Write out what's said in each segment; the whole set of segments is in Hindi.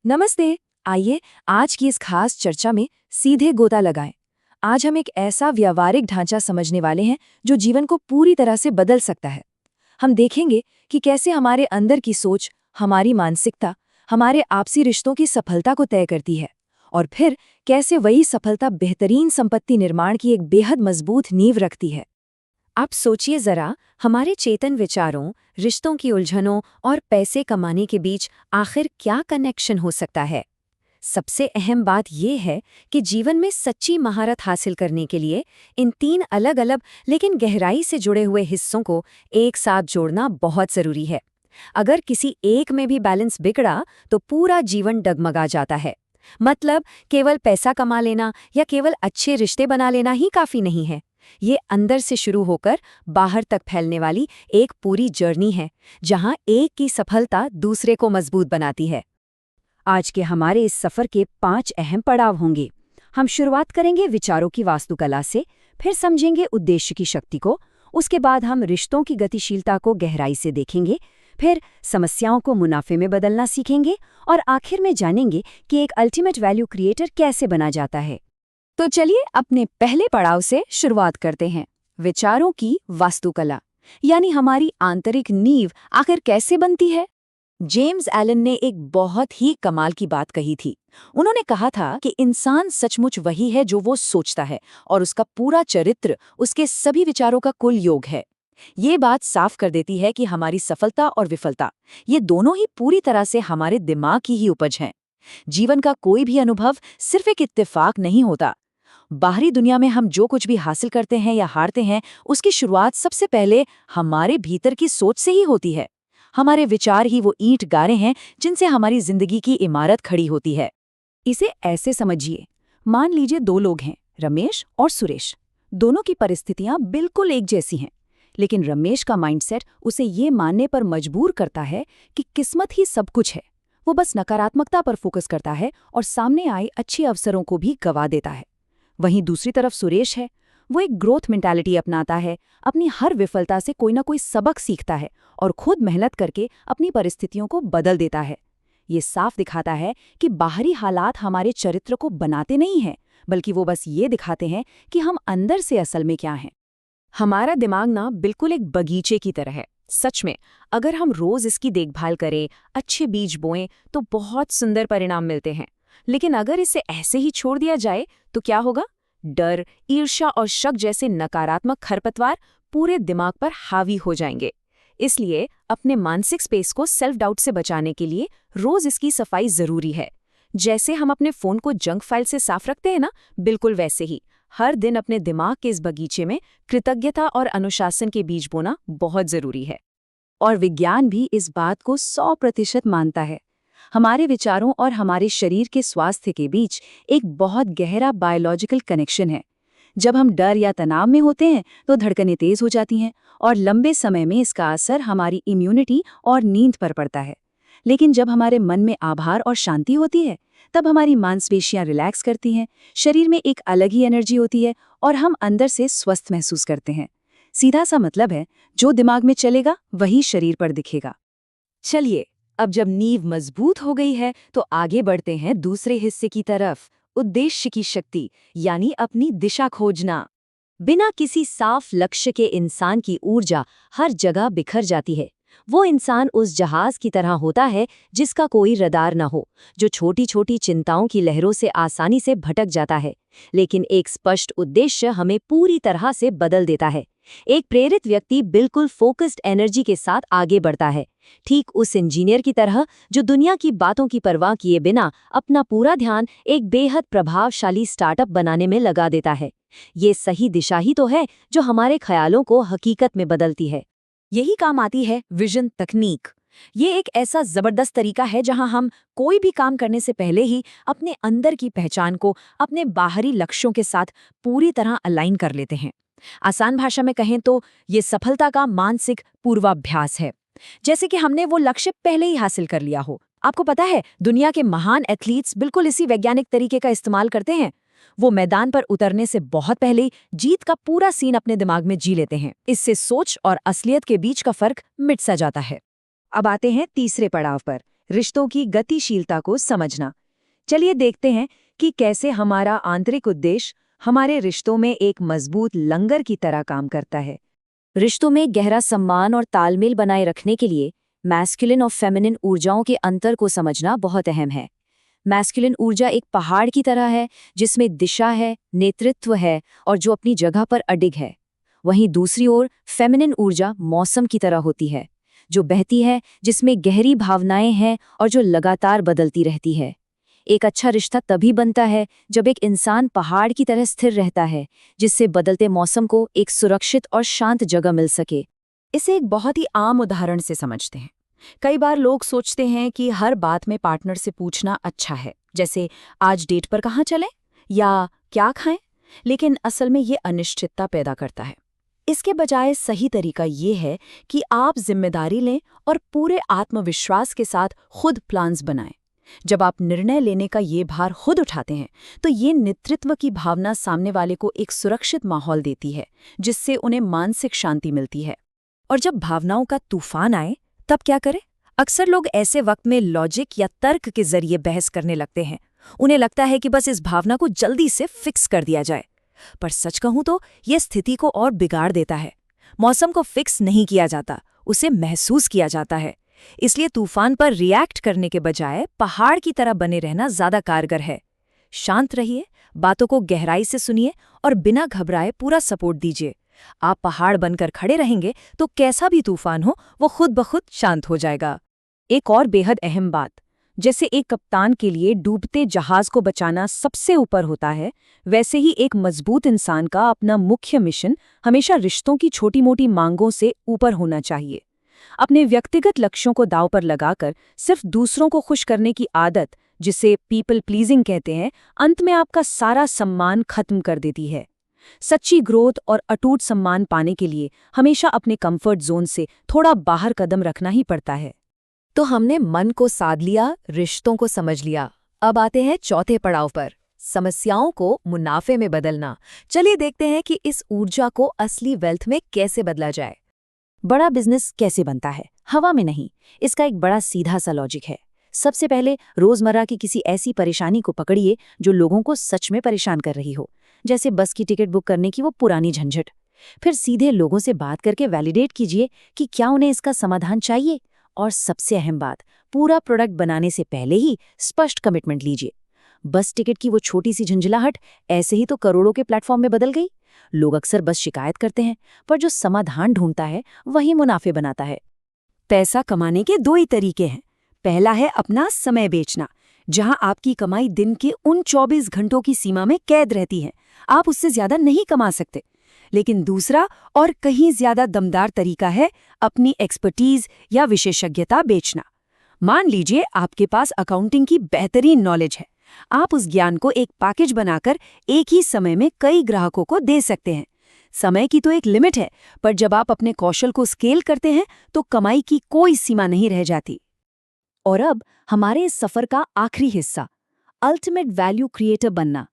नमस्ते। आइए आज की इस खास चर्चा में सीधे गोता लगाएं। आज हम एक ऐसा व्यावहारिक ढांचा समझने वाले हैं जो जीवन को पूरी तरह से बदल सकता है। हम देखेंगे कि कैसे हमारे अंदर की सोच, हमारी मानसिकता, हमारे आपसी रिश्तों की सफलता को तय करती है, और फिर कैसे वही सफलता बेहतरीन संपत्ति निर्माण की एक बेहद मजबूत नींव रखती है। आप सोचिए जरा, हमारे चेतन विचारों, रिश्तों की उलझनों और पैसे कमाने के बीच आखिर क्या कनेक्शन हो सकता है। सबसे अहम बात यह है कि जीवन में सच्ची महारत हासिल करने के लिए इन तीन अलग अलग लेकिन गहराई से जुड़े हुए हिस्सों को एक साथ जोड़ना बहुत जरूरी है। अगर किसी एक में भी बैलेंस बिगड़ा तो पूरा जीवन डगमगा जाता है। मतलब केवल पैसा कमा लेना या केवल अच्छे रिश्ते बना लेना ही काफी नहीं है। ये अंदर से शुरू होकर बाहर तक फैलने वाली एक पूरी जर्नी है, जहां एक की सफलता दूसरे को मजबूत बनाती है। आज के हमारे इस सफर के 5 अहम पड़ाव होंगे। हम शुरुआत करेंगे विचारों की वास्तुकला से, फिर समझेंगे उद्देश्य की शक्ति को, उसके बाद हम रिश्तों की गतिशीलता को गहराई से देखेंगे, फिर समस्याओं को मुनाफे में बदलना सीखेंगे, और आखिर में जानेंगे कि एक अल्टीमेट वैल्यू क्रिएटर कैसे बना जाता है। तो चलिए अपने पहले पड़ाव से शुरुआत करते हैं। विचारों की वास्तुकला, यानी हमारी आंतरिक नींव आखिर कैसे बनती है। जेम्स एलन ने एक बहुत ही कमाल की बात कही थी। उन्होंने कहा था कि इंसान सचमुच वही है जो वो सोचता है, और उसका पूरा चरित्र उसके सभी विचारों का कुल योग है। ये बात साफ कर देती है कि हमारी सफलता और विफलता, ये दोनों ही पूरी तरह से हमारे दिमाग की ही उपज हैं। जीवन का कोई भी अनुभव सिर्फ एक इत्तेफाक नहीं होता। बाहरी दुनिया में हम जो कुछ भी हासिल करते हैं या हारते हैं, उसकी शुरुआत सबसे पहले हमारे भीतर की सोच से ही होती है। हमारे विचार ही वो ईंट गारे हैं जिनसे हमारी जिंदगी की इमारत खड़ी होती है। इसे ऐसे समझिए, मान लीजिए 2 लोग हैं, रमेश और सुरेश। दोनों की परिस्थितियां बिल्कुल एक जैसी हैं, लेकिन रमेश का माइंडसेट उसे ये मानने पर मजबूर करता है कि किस्मत ही सब कुछ है। वो बस नकारात्मकता पर फोकस करता है और सामने आए अच्छे अवसरों को भी गवा देता है। वहीं दूसरी तरफ सुरेश है, वो एक ग्रोथ मेंटालिटी अपनाता है, अपनी हर विफलता से कोई ना कोई सबक सीखता है और खुद मेहनत करके अपनी परिस्थितियों को बदल देता है। ये साफ दिखाता है कि बाहरी हालात हमारे चरित्र को बनाते नहीं हैं, बल्कि वो बस ये दिखाते हैं कि हम अंदर से असल में क्या हैं। हमारा दिमाग ना बिल्कुल एक बगीचे की तरह है। सच में, अगर हम रोज इसकी देखभाल करें, अच्छे बीज बोएं, तो बहुत सुंदर परिणाम मिलते हैं। लेकिन अगर इसे ऐसे ही छोड़ दिया जाए तो क्या होगा? डर, ईर्ष्या और शक जैसे नकारात्मक खरपतवार पूरे दिमाग पर हावी हो जाएंगे। इसलिए अपने मानसिक स्पेस को सेल्फ डाउट से बचाने के लिए रोज इसकी सफाई जरूरी है। जैसे हम अपने फोन को जंक फाइल से साफ रखते हैं ना, बिल्कुल वैसे ही हर दिन अपने दिमाग के इस बगीचे में कृतज्ञता और अनुशासन के बीज बोना बहुत जरूरी है। और विज्ञान भी इस बात को 100% मानता है। हमारे विचारों और हमारे शरीर के स्वास्थ्य के बीच एक बहुत गहरा बायोलॉजिकल कनेक्शन है। जब हम डर या तनाव में होते हैं तो धड़कनें तेज हो जाती हैं, और लंबे समय में इसका असर हमारी इम्यूनिटी और नींद पर पड़ता है। लेकिन जब हमारे मन में आभार और शांति होती है, तब हमारी मांसपेशियां रिलैक्स करती हैं, शरीर में एक अलग ही एनर्जी होती है, और हम अंदर से स्वस्थ महसूस करते हैं। सीधा सा मतलब है, जो दिमाग में चलेगा वही शरीर पर दिखेगा। चलिए, अब जब नींव मजबूत हो गई है तो आगे बढ़ते हैं दूसरे हिस्से की तरफ, उद्देश्य की शक्ति, यानी अपनी दिशा खोजना। बिना किसी साफ लक्ष्य के इंसान की ऊर्जा हर जगह बिखर जाती है। वो इंसान उस जहाज की तरह होता है जिसका कोई रडार न हो, जो छोटी छोटी चिंताओं की लहरों से आसानी से भटक जाता है। लेकिन एक स्पष्ट उद्देश्य हमें पूरी तरह से बदल देता है। एक प्रेरित व्यक्ति बिल्कुल फोकस्ड एनर्जी के साथ आगे बढ़ता है, ठीक उस इंजीनियर की तरह जो दुनिया की बातों की परवाह किए बिना अपना पूरा ध्यान एक बेहद प्रभावशाली स्टार्टअप बनाने में लगा देता है। ये सही दिशा ही तो है जो हमारे ख्यालों को हकीकत में बदलती है। यही काम आती है विजन तकनीक। ये एक ऐसा जबरदस्त तरीका है जहां हम कोई भी काम करने से पहले ही अपने अंदर की पहचान को अपने बाहरी लक्ष्यों के साथ पूरी तरह अलाइन कर लेते हैं। आसान भाषा में कहें तो ये सफलता का मानसिक पूर्वाभ्यास है, जैसे कि हमने वो लक्ष्य पहले ही हासिल कर लिया हो। आपको पता है, दुनिया के महान एथलीट्स बिल्कुल इसी वैज्ञानिक तरीके का इस्तेमाल करते हैं। वो मैदान पर उतरने से बहुत पहले ही जीत का पूरा सीन अपने दिमाग में जी लेते हैं। इससे सोच और असलियत के बीच का फर्क मिट सा जाता है। अब आते हैं तीसरे पड़ाव पर, रिश्तों की गतिशीलता को समझना। चलिए देखते हैं कि कैसे हमारा आंतरिक उद्देश्य हमारे रिश्तों में एक मजबूत लंगर की तरह काम करता है। रिश्तों में गहरा सम्मान और तालमेल बनाए रखने के लिए मैस्कुलिन और फेमिनिन ऊर्जाओं के अंतर को समझना बहुत अहम है। मैस्कुलिन ऊर्जा एक पहाड़ की तरह है, जिसमें दिशा है, नेतृत्व है और जो अपनी जगह पर अडिग है। वहीं दूसरी ओर फेमिनिन ऊर्जा मौसम की तरह होती है, जो बहती है, जिसमें गहरी भावनाएं हैं और जो लगातार बदलती रहती है। एक अच्छा रिश्ता तभी बनता है जब एक इंसान पहाड़ की तरह स्थिर रहता है, जिससे बदलते मौसम को एक सुरक्षित और शांत जगह मिल सके। इसे एक बहुत ही आम उदाहरण से समझते हैं। कई बार लोग सोचते हैं कि हर बात में पार्टनर से पूछना अच्छा है, जैसे आज डेट पर कहाँ चलें या क्या खाएं, लेकिन असल में ये अनिश्चितता पैदा करता है। इसके बजाय सही तरीका ये है कि आप जिम्मेदारी लें और पूरे आत्मविश्वास के साथ खुद प्लान्स बनाएं। जब आप निर्णय लेने का ये भार खुद उठाते हैं, तो ये नेतृत्व की भावना सामने वाले को एक सुरक्षित माहौल देती है, जिससे उन्हें मानसिक शांति मिलती है। और जब भावनाओं का तूफान आए, तब क्या करें? अक्सर लोग ऐसे वक्त में लॉजिक या तर्क के जरिए बहस करने लगते हैं। उन्हें लगता है कि बस इस भावना को जल्दी से फिक्स कर दिया जाए। पर सच कहूं तो यह स्थिति को और बिगाड़ देता है। मौसम को फिक्स नहीं किया जाता, उसे महसूस किया जाता है। इसलिए तूफान पर रिएक्ट करने के बजाय पहाड़ की तरह बने रहना ज्यादा कारगर है। शांत रहिए, बातों को गहराई से सुनिए और बिना घबराए पूरा सपोर्ट दीजिए। आप पहाड़ बनकर खड़े रहेंगे तो कैसा भी तूफान हो, वो खुद ब खुद शांत हो जाएगा। एक और बेहद अहम बात, जैसे एक कप्तान के लिए डूबते जहाज को बचाना सबसे ऊपर होता है, वैसे ही एक मजबूत इंसान का अपना मुख्य मिशन हमेशा रिश्तों की छोटी-मोटी मांगों से ऊपर होना चाहिए। अपने व्यक्तिगत लक्ष्यों को दांव पर लगाकर सिर्फ दूसरों को खुश करने की आदत, जिसे पीपल प्लीजिंग कहते हैं, अंत में आपका सारा सम्मान खत्म कर देती है। सच्ची ग्रोथ और अटूट सम्मान पाने के लिए हमेशा अपने कंफर्ट जोन से थोड़ा बाहर कदम रखना ही पड़ता है। तो हमने मन को साध लिया, रिश्तों को समझ लिया। अब आते हैं चौथे पड़ाव पर, समस्याओं को मुनाफे में बदलना। चलिए देखते हैं कि इस ऊर्जा को असली वेल्थ में कैसे बदला जाए। बड़ा बिजनेस कैसे बनता है? हवा में नहीं। इसका एक बड़ा सीधा सा लॉजिक है। सबसे पहले रोजमर्रा की किसी ऐसी परेशानी को पकड़िए जो लोगों को सच में परेशान कर रही हो, जैसे बस की टिकट बुक करने की वो पुरानी झंझट। फिर सीधे लोगों से बात करके वैलिडेट कीजिए कि क्या उन्हें इसका समाधान चाहिए। और सबसे अहम बात, पूरा प्रोडक्ट बनाने से पहले ही स्पष्ट कमिटमेंट लीजिए। बस टिकट की वो छोटी सी झंझलाहट ऐसे ही तो करोड़ों के प्लेटफॉर्म में बदल गई। लोग अक्सर बस शिकायत करते हैं, पर जो समाधान ढूंढता है वही मुनाफे बनाता है। पैसा कमाने के दो ही तरीके हैं। पहला है अपना समय बेचना, जहां आपकी कमाई दिन के उन 24 घंटों की सीमा में कैद रहती है। आप उससे ज्यादा नहीं कमा सकते। लेकिन दूसरा और कहीं ज्यादा दमदार तरीका है अपनी एक्सपर्टीज या विशेषज्ञता बेचना। मान लीजिए आपके पास अकाउंटिंग की बेहतरीन नॉलेज है। आप उस ज्ञान को एक पैकेज बनाकर एक ही समय में कई ग्राहकों को दे सकते हैं। समय की तो एक लिमिट है, पर जब आप अपने कौशल को स्केल करते हैं तो कमाई की कोई सीमा नहीं रह जाती। और अब हमारे इस सफर का आखिरी हिस्सा, अल्टीमेट वैल्यू क्रिएटर बनना।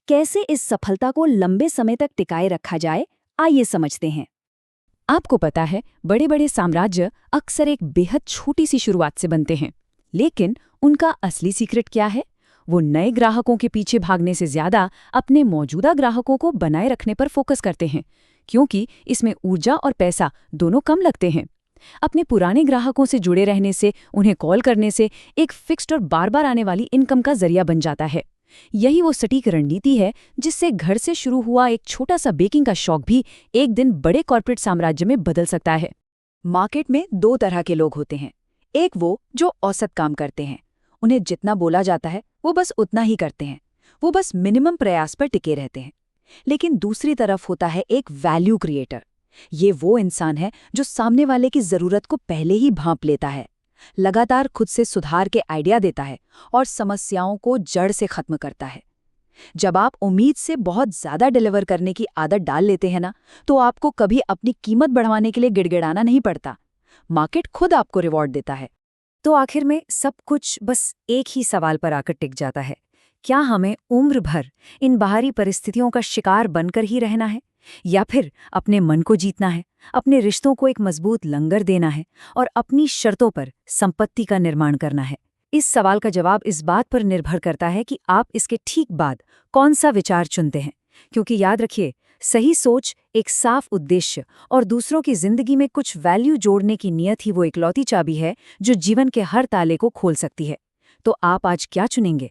कैसे इस सफलता को लंबे समय तक टिकाए रखा जाए, आइए समझते हैं। आपको पता है, बड़े बड़े साम्राज्य अक्सर एक बेहद छोटी सी शुरुआत से बनते हैं, लेकिन उनका असली सीक्रेट क्या है? वो नए ग्राहकों के पीछे भागने से ज्यादा अपने मौजूदा ग्राहकों को बनाए रखने पर फोकस करते हैं, क्योंकि इसमें ऊर्जा और पैसा दोनों कम लगते हैं। अपने पुराने ग्राहकों से जुड़े रहने से, उन्हें कॉल करने से एक फिक्स्ड और बार बार आने वाली इनकम का जरिया बन जाता है। यही वो सटीक रणनीति है जिससे घर से शुरू हुआ एक छोटा सा बेकिंग का शौक भी एक दिन बड़े कॉर्पोरेट साम्राज्य में बदल सकता है। मार्केट में दो तरह के लोग होते हैं। एक वो जो औसत काम करते हैं, उन्हें जितना बोला जाता है वो बस उतना ही करते हैं, वो बस मिनिमम प्रयास पर टिके रहते हैं। लेकिन दूसरी तरफ होता है एक वैल्यू क्रिएटर। ये वो इंसान है जो सामने वाले की जरूरत को पहले ही भांप लेता है, लगातार खुद से सुधार के आइडिया देता है और समस्याओं को जड़ से खत्म करता है। जब आप उम्मीद से बहुत ज्यादा डिलीवर करने की आदत डाल लेते हैं ना, तो आपको कभी अपनी कीमत बढ़वाने के लिए गिड़गिड़ाना नहीं पड़ता। मार्केट खुद आपको रिवॉर्ड देता है। तो आखिर में सब कुछ बस एक ही सवाल पर आकर टिक जाता है क्या हमें उम्र भर इन बाहरी परिस्थितियों का शिकार बनकर ही रहना है, या फिर अपने मन को जीतना है, अपने रिश्तों को एक मजबूत लंगर देना है और अपनी शर्तों पर संपत्ति का निर्माण करना है? इस सवाल का जवाब इस बात पर निर्भर करता है कि आप इसके ठीक बाद कौन सा विचार चुनते हैं। क्योंकि याद रखिए, सही सोच, एक साफ उद्देश्य और दूसरों की जिंदगी में कुछ वैल्यू जोड़ने की नीयत ही वो इकलौती चाबी है जो जीवन के हर ताले को खोल सकती है। तो आप आज क्या चुनेंगे?